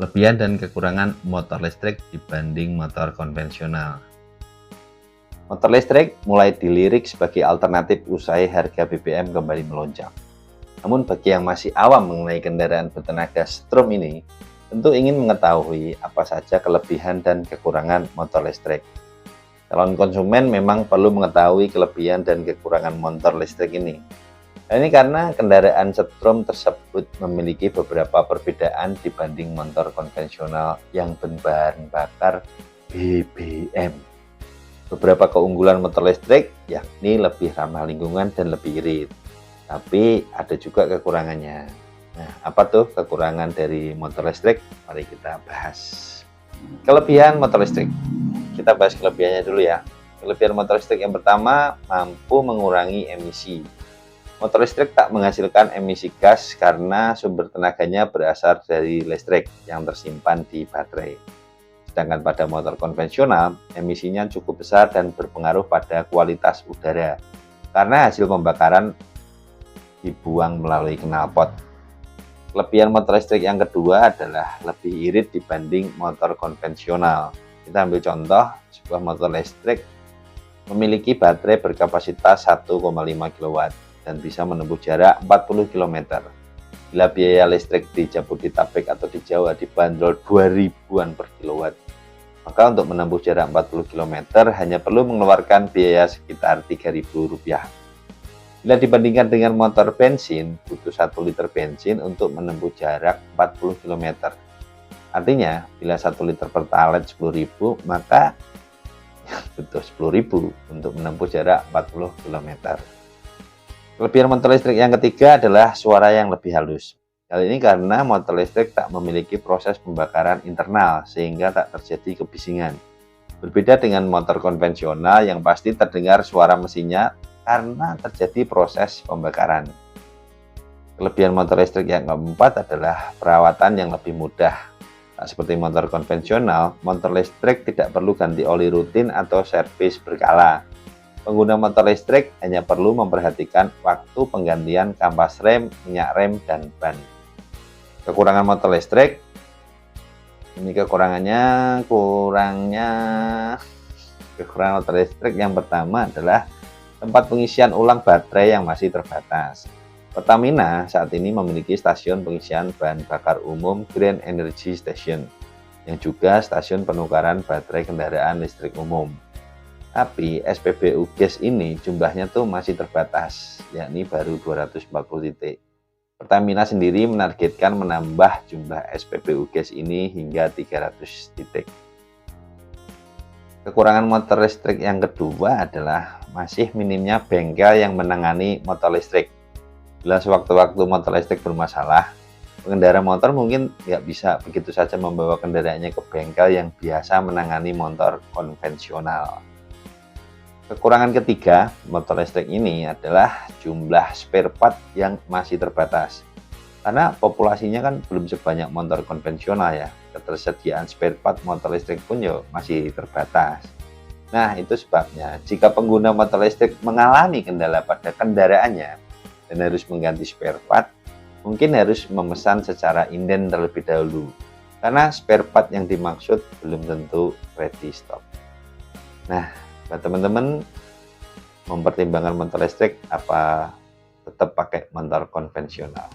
Kelebihan dan kekurangan motor listrik dibanding motor konvensional. Motor listrik mulai dilirik sebagai alternatif usai harga BBM kembali melonjak. Namun bagi yang masih awam mengenai kendaraan bertenaga strom ini, tentu ingin mengetahui apa saja kelebihan dan kekurangan motor listrik. Calon konsumen memang perlu mengetahui kelebihan dan kekurangan motor listrik ini. Ini karena kendaraan strom tersebut memiliki beberapa perbedaan dibanding motor konvensional yang berbahan bakar BBM. Beberapa keunggulan motor listrik yakni lebih ramah lingkungan dan lebih irit. Tapi ada juga kekurangannya. Nah, apa tuh kekurangan dari motor listrik? Mari kita bahas. Kelebihan motor listrik. Kita bahas kelebihannya dulu ya. Kelebihan motor listrik yang pertama, mampu mengurangi emisi. Motor listrik tak menghasilkan emisi gas karena sumber tenaganya berasal dari listrik yang tersimpan di baterai. Sedangkan pada motor konvensional, emisinya cukup besar dan berpengaruh pada kualitas udara karena hasil pembakaran dibuang melalui knalpot. Kelebihan motor listrik yang kedua adalah lebih irit dibanding motor konvensional. Kita ambil contoh, sebuah motor listrik memiliki baterai berkapasitas 1,5 kW dan bisa menempuh jarak 40 km. Bila biaya listrik di Jabodetabek atau di Jawa dibanderol 2000-an per kilowatt, maka untuk menempuh jarak 40 km hanya perlu mengeluarkan biaya sekitar Rp3.000. Bila dibandingkan dengan motor bensin, butuh 1 liter bensin untuk menempuh jarak 40 km. Artinya, bila 1 liter Pertalite 10.000, maka butuh 10.000 untuk menempuh jarak 40 km. Kelebihan motor listrik yang ketiga adalah suara yang lebih halus. Hal ini karena motor listrik tak memiliki proses pembakaran internal sehingga tak terjadi kebisingan. Berbeda dengan motor konvensional yang pasti terdengar suara mesinnya karena terjadi proses pembakaran. Kelebihan motor listrik yang keempat adalah perawatan yang lebih mudah. Tak seperti motor konvensional, motor listrik tidak perlu ganti oli rutin atau servis berkala. Pengguna motor listrik hanya perlu memperhatikan waktu penggantian kampas rem, minyak rem, dan ban. Kekurangan motor listrik, ini kekurangan motor listrik yang pertama adalah tempat pengisian ulang baterai yang masih terbatas. Pertamina saat ini memiliki stasiun pengisian bahan bakar umum Green Energy Station, yang juga stasiun penukaran baterai kendaraan listrik umum. Tapi SPBU gas ini jumlahnya tuh masih terbatas, yakni baru 240 titik. Pertamina sendiri menargetkan menambah jumlah SPBU gas ini hingga 300 titik. Kekurangan motor listrik yang kedua adalah masih minimnya bengkel yang menangani motor listrik. Bila sewaktu-waktu motor listrik bermasalah, pengendara motor mungkin nggak bisa begitu saja membawa kendaraannya ke bengkel yang biasa menangani motor konvensional. Kekurangan ketiga motor listrik ini adalah jumlah spare part yang masih terbatas. Karena populasinya kan belum sebanyak motor konvensional ya, ketersediaan spare part motor listrik pun ya masih terbatas. Nah, itu sebabnya jika pengguna motor listrik mengalami kendala pada kendaraannya dan harus mengganti spare part, mungkin harus memesan secara inden terlebih dahulu. Karena spare part yang dimaksud belum tentu ready stock. Nah, buat teman-teman mempertimbangkan motor listrik apa tetap pakai motor konvensional.